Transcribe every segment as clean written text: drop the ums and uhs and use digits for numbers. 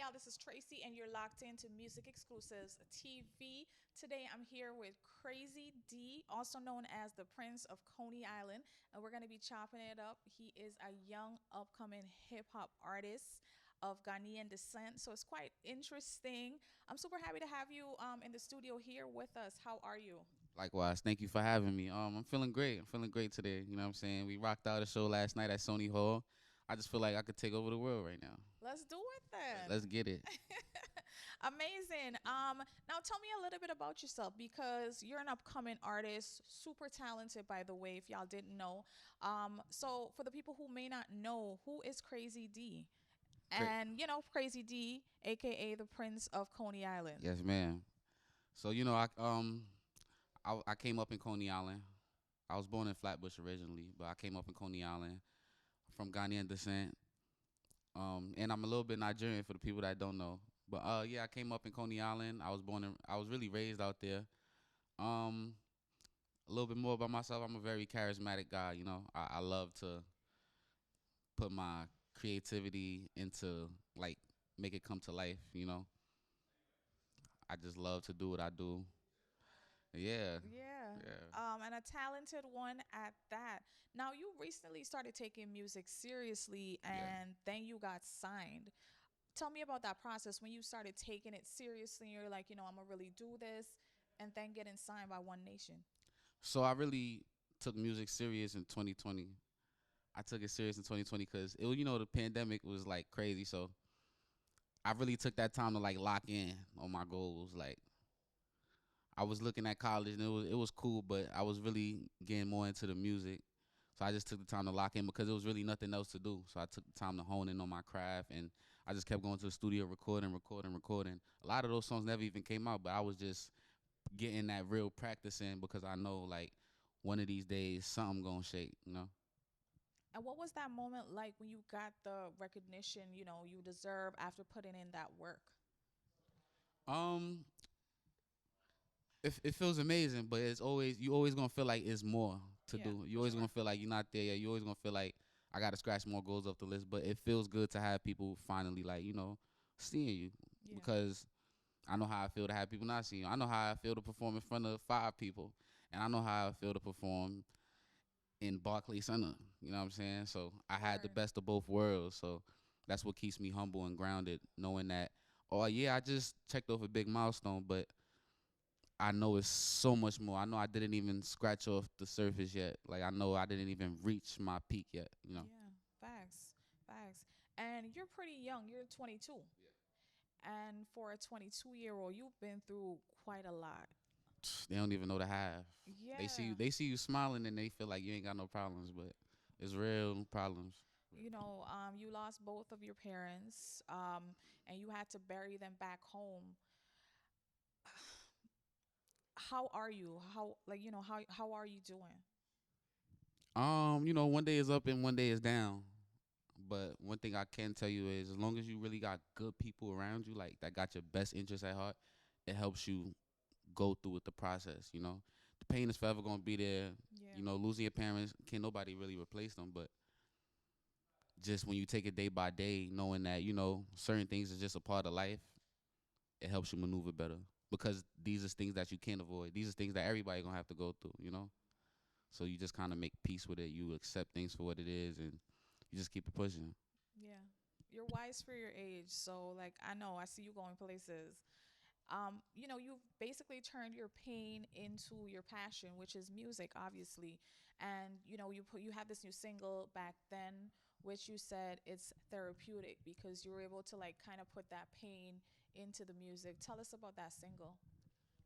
y'all? This is Tracy, and you're locked into Music Exclusives TV. Today, I'm here with Krazy Dee, also known as the Prince of Coney Island, and we're going to be chopping it up. He is a young, upcoming hip hop artist of Ghanaian descent, so it's quite interesting. I'm super happy to have you in the studio here with us. How are you? Likewise, thank you for having me. I'm feeling great. I'm feeling great today. You know what I'm saying? We rocked out a show last night at Sony Hall. I just feel like I could take over the world right now. Let's do it then. Let's get it. Amazing. Now tell me a little bit about yourself because you're an upcoming artist, super talented, by the way, if y'all didn't know. So for the people who may not know, who is Krazy D? Great. And Krazy D, aka the Prince of Coney Island. Yes, ma'am. So I came up in Coney Island. I was born in Flatbush originally, but I came up in Coney Island from Ghanaian descent. And I'm a little bit Nigerian for the people that don't know. But yeah, I came up in Coney Island. I was really raised out there. Um, a little bit more about myself. I'm a very charismatic guy. I love to put my creativity into like make it come to life. I just love to do what I do. Yeah, Yeah. yeah, And a talented one at that. Now, you recently started taking music seriously yeah. and then you got signed. Tell me about that process when you started taking it seriously and you're like, I'm gonna really do this, and then getting signed by One Nation. So I really took music serious in 2020. I took it serious in 2020 because the pandemic was like crazy. So I really took that time to like lock in on my goals. Like I was looking at college and it was cool, but I was really getting more into the music. So I just took the time to lock in because there was really nothing else to do. So I took the time to hone in on my craft, and I just kept going to the studio, recording, recording, recording. A lot of those songs never even came out, but I was just getting that real practice in because I know like one of these days something gonna shake. And what was that moment like when you got the recognition, you deserve after putting in that work? Um, it feels amazing, but it's always you always gonna feel like it's more to Yeah, do. You for always gonna sure. feel like you're not there yet. You always gonna feel like I gotta scratch more goals off the list. But it feels good to have people finally like seeing you Yeah. because I know how I feel to have people not seeing you. I know how I feel to perform in front of 5 people, and I know how I feel to perform in Barclays Center. You know what I'm saying? So I had the Word. best of both worlds. So that's what keeps me humble and grounded, knowing that, oh yeah, I just checked off a big milestone, but I know it's so much more. I know I didn't even scratch off the surface yet. Like I know I didn't even reach my peak yet. Yeah. Facts. Facts. And you're pretty young. You're 22. And for a 22-year-old, you've been through quite a lot. They don't even know the half. They see you, Yeah. they see you smiling and they feel like you ain't got no problems, but it's real problems. You lost both of your parents, and you had to bury them back home. How are you? How are you doing? One day is up and one day is down. But one thing I can tell you is as long as you really got good people around you, like that got your best interest at heart, it helps you go through with the process. The pain is forever gonna be there. Yeah. Losing your parents, can't nobody really replace them, but just when you take it day by day, knowing that, certain things is just a part of life, it helps you maneuver better. Because these are things that you can't avoid. These are things that everybody gonna have to go through. So you just kinda make peace with it. You accept things for what it is and you just keep it pushing. Yeah. You're wise for your age, so like I know I see you going places. You've basically turned your pain into your passion, which is music, obviously. And you have this new single back then, which you said it's therapeutic because you were able to like kind of put that pain into the music. Tell us about that single.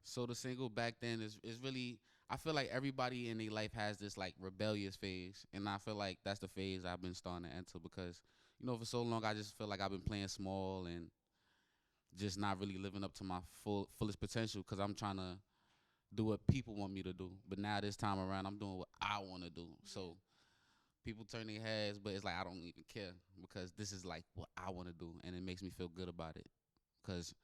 So the single back then is really I feel like everybody in their life has this like rebellious phase, and I feel like that's the phase I've been starting to enter because for so long I just feel like I've been playing small and just not really living up to my fullest potential because I'm trying to do what people want me to do. But now this time around I'm doing what I want to do. Yeah. So people turn their heads, but it's like I don't even care because this is like what I want to do, and it makes me feel good about it because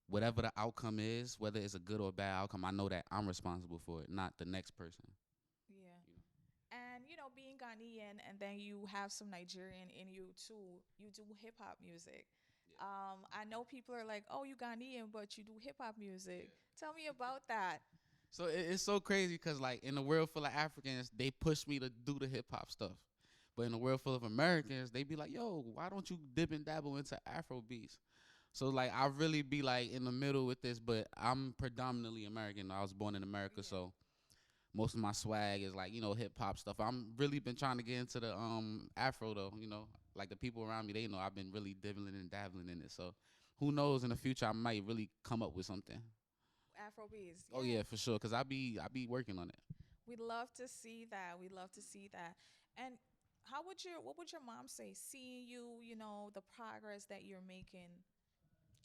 whatever the outcome is, whether it's a good or bad outcome, I know that I'm responsible for it, not the next person. Yeah. You know? And being Ghanaian and then you have some Nigerian in you too. You do hip hop music. I know people are like, "Oh, you Ghanaian, but you do hip hop music." Tell me about that. So it's so crazy because like in a world full of Africans, they push me to do the hip hop stuff. But in a world full of Americans, they be like, "Yo, why don't you dip and dabble into Afro beats?" So like I really be like in the middle with this, but I'm predominantly American. I was born in America, Yeah. so most of my swag is like hip hop stuff. I'm really been trying to get into the Afro though. Like the people around me, they know I've been really dibbling and dabbling in it. So who knows in the future I might really come up with something. Afrobeats. Oh Yeah. yeah, for sure. Cause I be working on it. We'd love to see that. We'd love to see that. And what would your mom say seeing you, the progress that you're making?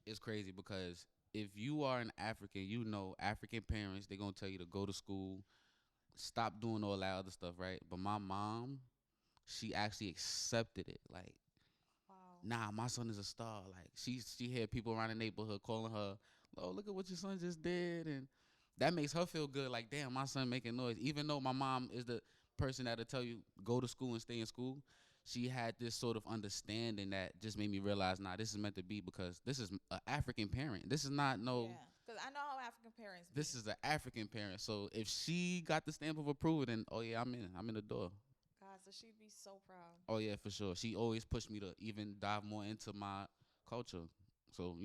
It's crazy because if you are an African, African parents, they're gonna tell you to go to school, stop doing all that other stuff, right? But my mom, she actually accepted it. Like, Wow. nah, my son is a star. Like she had people around the neighborhood calling her, "Oh, look at what your son just did," and that makes her feel good. Like, damn, my son making noise. Even though my mom is the person that'll tell you go to school and stay in school, she had this sort of understanding that just made me realize, nah, this is meant to be because this is an African parent. This is not no. Yeah. Because I know how African parents be. This is an African parent. So if she got the stamp of approval, then oh yeah, I'm in. I'm in the door. God, so she'd be so proud. Oh yeah, for sure. She always pushed me to even dive more into my culture. So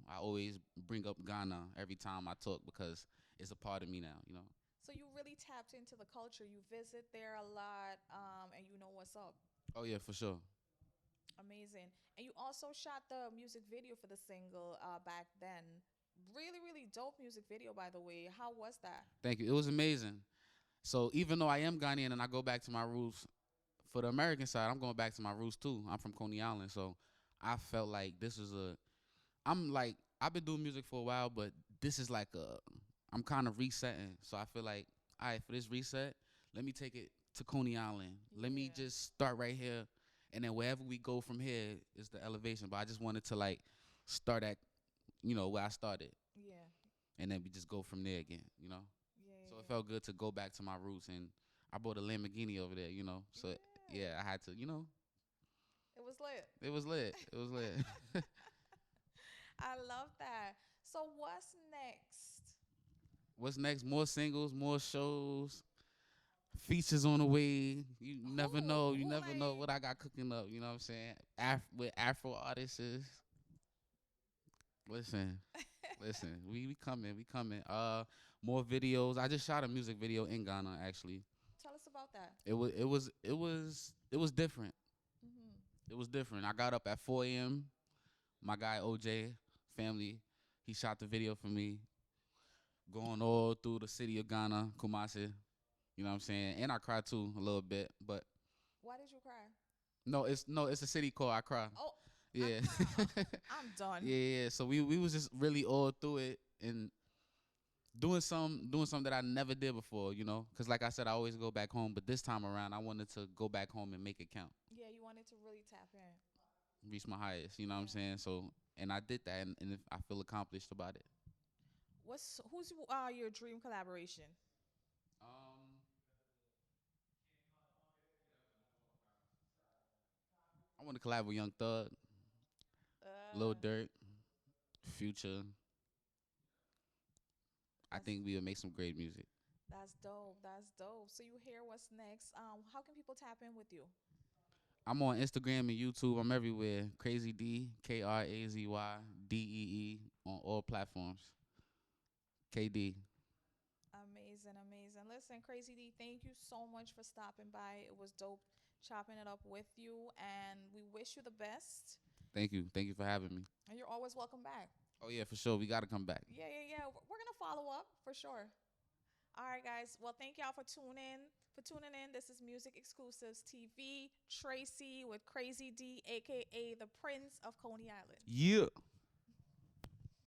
I always bring up Ghana every time I talk because it's a part of me now. So you really tapped into the culture. You visit there a lot, and you know what's up. Oh yeah, for sure. Amazing. And you also shot the music video for the single back then. Really, really dope music video, by the way. How was that? Thank you. It was amazing. So even though I am Ghanaian and I go back to my roots, for the American side, I'm going back to my roots too. I'm from Coney Island, so I felt like this is a. I'm like I've been doing music for a while, but this is like a. I'm kind of resetting, so I feel like all right for this reset, let me take it to Coney Island. Let me Yeah. just start right here, and then wherever we go from here is the elevation. But I just wanted to like start at where I started, Yeah. and then we just go from there again. Yeah. So it Yeah. felt good to go back to my roots, and I bought a Lamborghini over there. So Yeah. yeah, I had to. It was lit. It was lit. It was lit. I love that. So what's next? What's next? More singles, more shows, features on the way. You never know. You Who never know like what I got cooking up. You know what I'm saying? With Afro artists. Listen, listen. We coming. We coming. More videos. I just shot a music video in Ghana. Actually, Tell us about that. it was different. Hmm. It was different. I got up at 4 a.m. My guy OJ family, he shot the video for me, going all through the city of Ghana, Kumasi. You know what I'm saying? And I cried too a little bit, but Why did you cry? no, it's a city called Accra. Oh, Yeah. Accra. I'm done. Yeah, yeah. So we was just really all through it and doing something that I never did before, cuz like I said I always go back home, but this time around I wanted to go back home and make it count. Yeah, you wanted to really tap in. Reach my highest, you know what I'm Yeah. saying? So and I did that and I feel accomplished about it. Who's your dream collaboration? Um I want to collab with Young Thug, Lil Uh, Dirt, Future. I that's think we would make some great music. that's dope. That's dope. So you hear what's next? How can people tap in with you? I'm on Instagram and YouTube. I'm everywhere. Krazy Dee, KrazyDee on all platforms. KD. Amazing, amazing. Listen, Crazy D, thank you so much for stopping by. It was dope chopping it up with you, and we wish you the best. Thank you. Thank you for having me. And you're always welcome back. Oh yeah, for sure. We gotta come back. Yeah, yeah, yeah. We're gonna follow up for sure. All right, guys. Well, thank y'all for tuning in. This is Music Exclusives TV. Tracy with Crazy D, aka the Prince of Coney Island. Yeah.